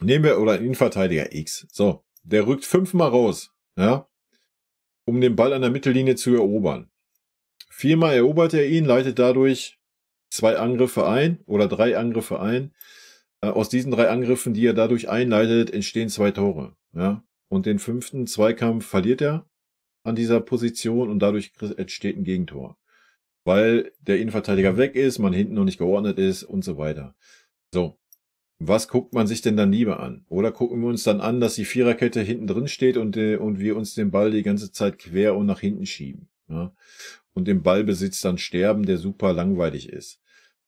S1: Nehmen wir, oder Innenverteidiger X. So, der rückt 5-mal raus, ja, um den Ball an der Mittellinie zu erobern. 4-mal erobert er ihn, leitet dadurch 2 Angriffe ein oder 3 Angriffe ein. Aus diesen 3 Angriffen, die er dadurch einleitet, entstehen 2 Tore. Ja? Und den 5. Zweikampf verliert er an dieser Position und dadurch entsteht ein Gegentor. weil der Innenverteidiger weg ist, man hinten noch nicht geordnet ist und so weiter. So, was guckt man sich denn dann lieber an? Oder gucken wir uns dann an, dass die Viererkette hinten drin steht und wir uns den Ball die ganze Zeit quer und nach hinten schieben, ja? Und im Ballbesitz dann sterben, der super langweilig ist.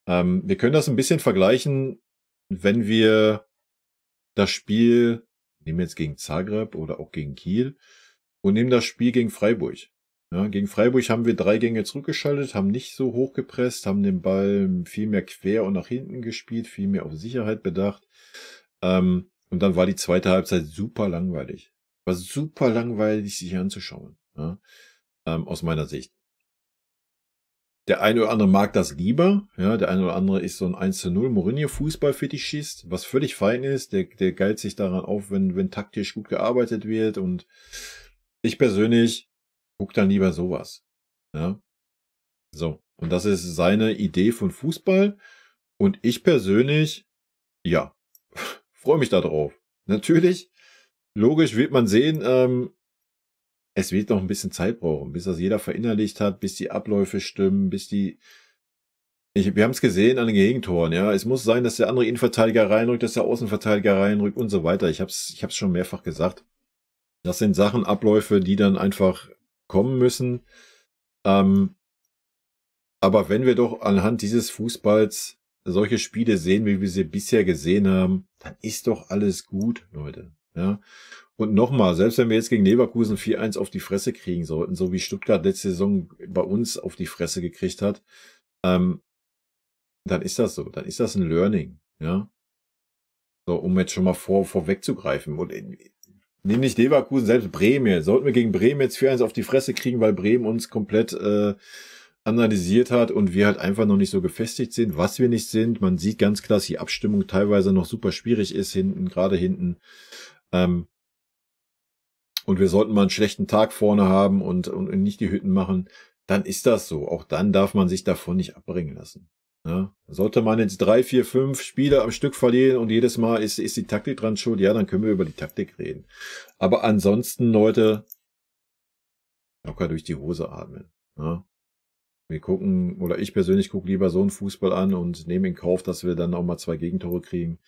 S1: Wir können das ein bisschen vergleichen, wenn wir das Spiel, nehmen wir jetzt gegen Zagreb oder auch gegen Kiel, und nehmen das Spiel gegen Freiburg. Ja, gegen Freiburg haben wir 3 Gänge zurückgeschaltet, haben nicht so hoch gepresst, haben den Ball viel mehr quer und nach hinten gespielt, viel mehr auf Sicherheit bedacht. Und dann war die zweite Halbzeit super langweilig. War super langweilig, sich anzuschauen, ja, aus meiner Sicht. Der eine oder andere mag das lieber, ja, der eine oder andere ist so ein 1:0 Mourinho-Fußball-Fetischist, was völlig fein ist, der geilt sich daran auf, wenn taktisch gut gearbeitet wird, und ich persönlich guck dann lieber sowas, ja. So, und das ist seine Idee von Fußball, und ich persönlich, ja, freue mich da drauf. Natürlich, logisch wird man sehen, es wird noch ein bisschen Zeit brauchen, bis das jeder verinnerlicht hat, bis die Abläufe stimmen, wir haben es gesehen an den Gegentoren, ja. Es muss sein, dass der andere Innenverteidiger reinrückt, dass der Außenverteidiger reinrückt und so weiter. Ich hab's schon mehrfach gesagt. Das sind Sachen, Abläufe, die dann einfach kommen müssen. Aber wenn wir doch anhand dieses Fußballs solche Spiele sehen, wie wir sie bisher gesehen haben, dann ist doch alles gut, Leute, ja. Und nochmal, selbst wenn wir jetzt gegen Leverkusen 4:1 auf die Fresse kriegen sollten, so wie Stuttgart letzte Saison bei uns auf die Fresse gekriegt hat, dann ist das so. Dann ist das ein Learning, ja. So, um jetzt schon mal vorwegzugreifen. Und nehmen nicht Leverkusen, selbst Bremen. Sollten wir gegen Bremen jetzt 4:1 auf die Fresse kriegen, weil Bremen uns komplett analysiert hat und wir halt einfach noch nicht so gefestigt sind, was wir nicht sind. Man sieht ganz klar, dass die Abstimmung teilweise noch super schwierig ist, gerade hinten. Und wir sollten mal einen schlechten Tag vorne haben und nicht die Hütten machen, dann ist das so. Auch dann darf man sich davon nicht abbringen lassen. Ja? Sollte man jetzt 3, 4, 5 Spiele am Stück verlieren und jedes Mal ist die Taktik dran schuld, ja, dann können wir über die Taktik reden. Aber ansonsten, Leute, locker durch die Hose atmen. Ja? Wir gucken, oder ich persönlich gucke lieber so einen Fußball an und nehme in Kauf, dass wir dann auch mal 2 Gegentore kriegen,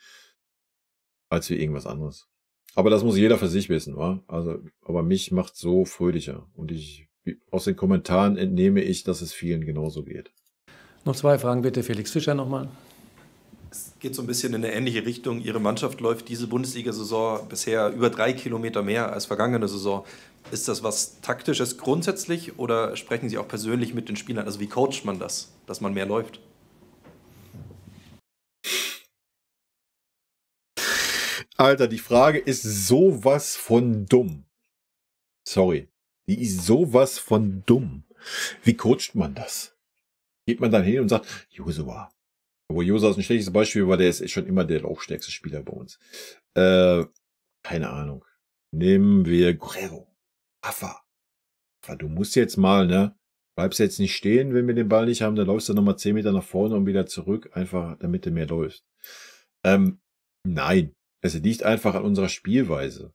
S1: als wir irgendwas anderes. Aber das muss jeder für sich wissen, wa? Also, aber mich macht so fröhlicher. Und aus den Kommentaren entnehme ich, dass es vielen genauso geht.
S2: Noch 2 Fragen bitte, Felix Fischer nochmal.
S12: Es geht so ein bisschen in eine ähnliche Richtung. Ihre Mannschaft läuft diese Bundesliga-Saison bisher über 3 Kilometer mehr als vergangene Saison. Ist das was Taktisches grundsätzlich oder sprechen Sie auch persönlich mit den Spielern? Also wie coacht man das, dass man mehr läuft?
S1: Alter, die Frage ist sowas von dumm. Sorry. Die ist sowas von dumm. Wie coacht man das? Geht man dann hin und sagt, Josua. Obwohl Josua ist ein schlechtes Beispiel, weil der ist schon immer der laufstärkste Spieler bei uns. Keine Ahnung. Nehmen wir Guerrero. Rafa. Du musst jetzt mal, ne? Bleibst jetzt nicht stehen, wenn wir den Ball nicht haben, dann läufst du nochmal 10 Meter nach vorne und wieder zurück, einfach damit du mehr läufst. Nein. Es liegt einfach an unserer Spielweise.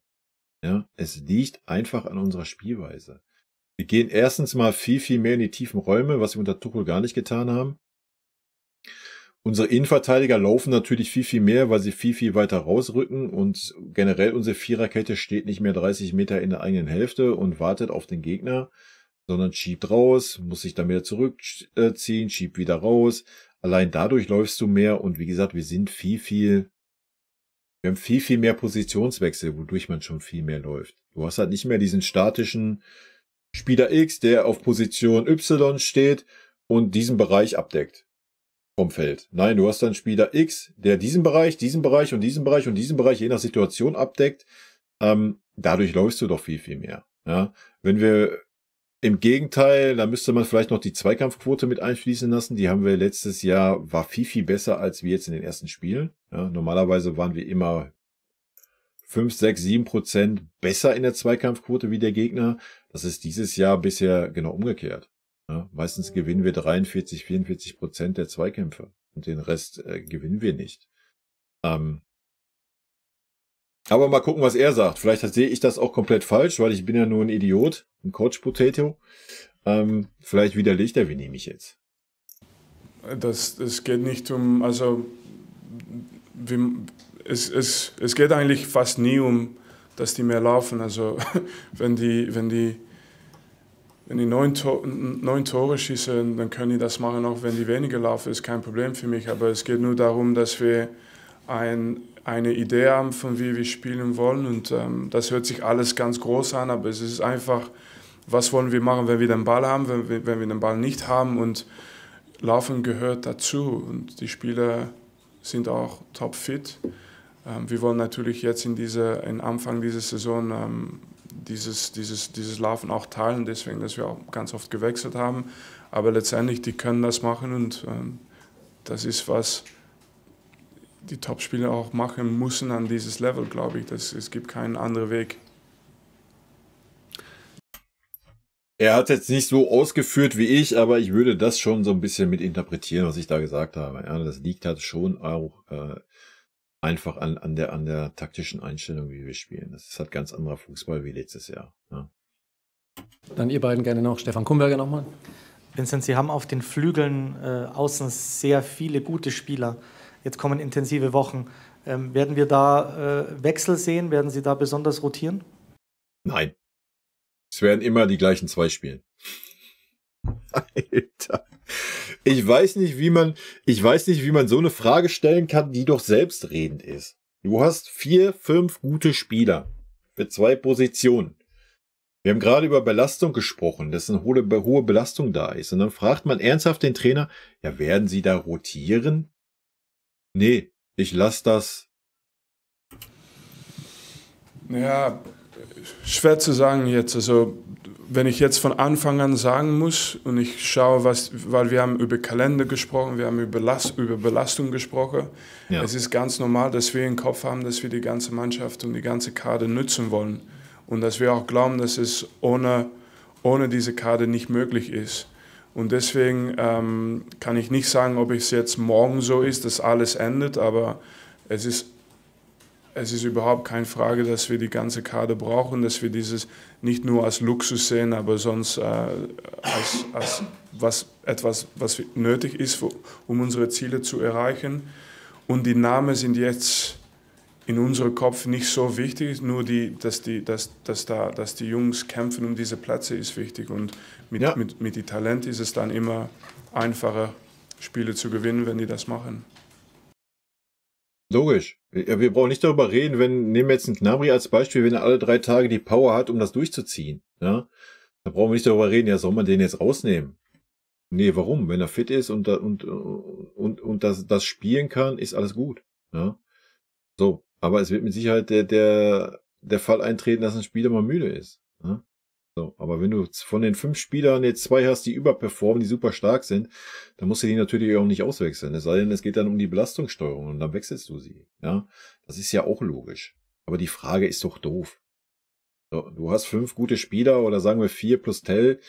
S1: Ja, es liegt einfach an unserer Spielweise. Wir gehen erstens mal viel, viel mehr in die tiefen Räume, was wir unter Tuchel gar nicht getan haben. Unsere Innenverteidiger laufen natürlich viel, viel mehr, weil sie viel, viel weiter rausrücken und generell unsere Viererkette steht nicht mehr 30 Meter in der eigenen Hälfte und wartet auf den Gegner, sondern schiebt raus, muss sich dann wieder zurückziehen, schiebt wieder raus. Allein dadurch läufst du mehr und wie gesagt, wir haben viel, viel mehr Positionswechsel, wodurch man schon viel mehr läuft. Du hast halt nicht mehr diesen statischen Spieler X, der auf Position Y steht und diesen Bereich abdeckt vom Feld. Nein, du hast dann Spieler X, der diesen Bereich und diesen Bereich und diesen Bereich je nach Situation abdeckt. Dadurch läufst du doch viel, viel mehr. Ja? Wenn wir im Gegenteil, da müsste man vielleicht noch die Zweikampfquote mit einfließen lassen. Die haben wir letztes Jahr, war viel, viel besser als wir jetzt in den ersten Spielen. Ja, normalerweise waren wir immer 5, 6, 7% besser in der Zweikampfquote wie der Gegner. Das ist dieses Jahr bisher genau umgekehrt. Ja, meistens gewinnen wir 43, 44% der Zweikämpfe und den Rest gewinnen wir nicht. Aber mal gucken, was er sagt. Vielleicht sehe ich das auch komplett falsch, weil ich bin ja nur ein Idiot, ein Couch Potato. Vielleicht widerlegt er, wie nehme ich jetzt?
S3: Das geht nicht um, also es geht eigentlich fast nie um, dass die mehr laufen. Also wenn die 9 Tore schießen, dann können die das machen, auch wenn die weniger laufen, ist kein Problem für mich. Aber es geht nur darum, dass wir eine Idee haben, von wie wir spielen wollen. Und das hört sich alles ganz groß an, aber es ist einfach, was wollen wir machen, wenn wir den Ball haben, wenn wir den Ball nicht haben. Und Laufen gehört dazu. Und die Spieler sind auch topfit. Wir wollen natürlich jetzt in Anfang dieser Saison dieses Laufen auch teilen, deswegen, dass wir auch ganz oft gewechselt haben. Aber letztendlich, die können das machen und das ist, was die Topspieler auch machen müssen an dieses Level, glaube ich. Es gibt keinen anderen Weg.
S1: Er hat jetzt nicht so ausgeführt wie ich, aber ich würde das schon so ein bisschen mit interpretieren, was ich da gesagt habe. Ja, das liegt halt schon auch einfach an der taktischen Einstellung, wie wir spielen. Das ist halt ganz anderer Fußball wie letztes Jahr. Ja.
S2: Dann ihr beiden gerne noch. Stefan Kumberger nochmal.
S11: Vincent, Sie haben auf den Flügeln außen sehr viele gute Spieler. Jetzt kommen intensive Wochen. Werden wir da Wechsel sehen? Werden Sie da besonders rotieren?
S1: Nein. Es werden immer die gleichen 2 spielen. Alter. Ich weiß nicht, wie man so eine Frage stellen kann, die doch selbstredend ist. Du hast 4, 5 gute Spieler für 2 Positionen. Wir haben gerade über Belastung gesprochen, dass eine hohe Belastung da ist. Und dann fragt man ernsthaft den Trainer, ja, werden Sie da rotieren? Nee, ich lasse das.
S3: Ja, schwer zu sagen jetzt. Also wenn ich jetzt von Anfang an sagen muss und ich schaue, weil wir haben über Kalender gesprochen, wir haben über Belastung gesprochen. Ja. Es ist ganz normal, dass wir im Kopf haben, dass wir die ganze Mannschaft und die ganze Kader nutzen wollen. Und dass wir auch glauben, dass es ohne diese Kader nicht möglich ist. Und deswegen kann ich nicht sagen, ob es jetzt morgen so ist, dass alles endet, aber es ist überhaupt keine Frage, dass wir die ganze Kader brauchen, dass wir dieses nicht nur als Luxus sehen, aber sonst als etwas, was nötig ist, um unsere Ziele zu erreichen. Und die Namen sind jetzt in unserem Kopf nicht so wichtig, nur dass die Jungs kämpfen um diese Plätze ist wichtig. Und mit dem Talent ist es dann immer einfacher, Spiele zu gewinnen, wenn die das machen.
S1: Logisch. Wir brauchen nicht darüber reden, nehmen wir jetzt einen Gnabry als Beispiel, wenn er alle 3 Tage die Power hat, um das durchzuziehen. Ja? Da brauchen wir nicht darüber reden, ja, soll man den jetzt rausnehmen? Nee, warum? Wenn er fit ist und das spielen kann, ist alles gut. Ja? So, aber es wird mit Sicherheit der Fall eintreten, dass ein Spieler mal müde ist. Ja? So, aber wenn du von den 5 Spielern jetzt 2 hast, die überperformen, die super stark sind, dann musst du die natürlich auch nicht auswechseln. Es sei denn, es geht dann um die Belastungssteuerung und dann wechselst du sie. Ja, das ist ja auch logisch. Aber die Frage ist doch doof. So, du hast 5 gute Spieler oder sagen wir 4 plus Tell,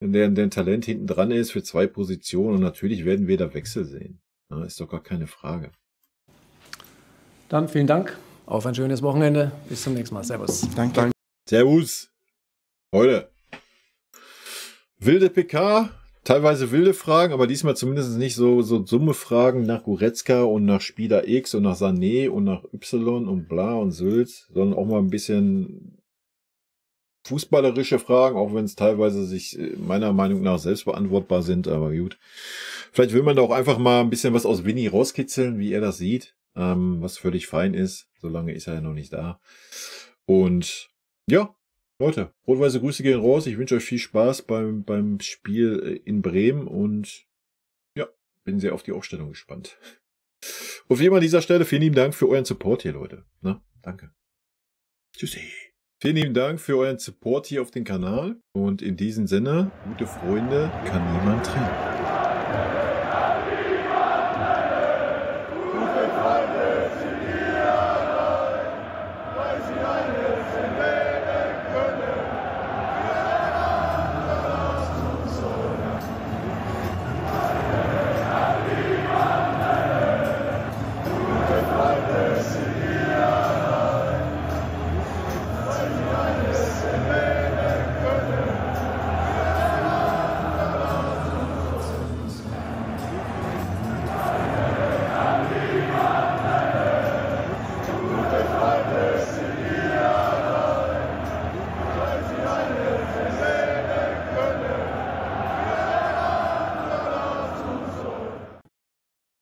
S1: deren Talent hinten dran ist für 2 Positionen und natürlich werden wir da Wechsel sehen. Ja, ist doch gar keine Frage.
S2: Dann vielen Dank. Auf ein schönes Wochenende. Bis zum nächsten Mal. Servus.
S1: Danke. Servus. Heute. Wilde PK, teilweise wilde Fragen, aber diesmal zumindest nicht so dumme Fragen nach Goretzka und nach Spieler X und nach Sané und nach Y und bla und Sülz, sondern auch mal ein bisschen fußballerische Fragen, auch wenn es teilweise sich meiner Meinung nach selbst beantwortbar sind, aber gut. Vielleicht will man da auch einfach mal ein bisschen was aus Winnie rauskitzeln, wie er das sieht, was völlig fein ist, solange ist er ja noch nicht da. Und ja, Leute, rot-weiße Grüße gehen raus. Ich wünsche euch viel Spaß beim Spiel in Bremen und ja, bin sehr auf die Aufstellung gespannt. Auf jeden Fall an dieser Stelle vielen lieben Dank für euren Support hier, Leute. Na, danke. Tschüssi. Vielen lieben Dank für euren Support hier auf dem Kanal und in diesem Sinne, gute Freunde kann niemand trennen.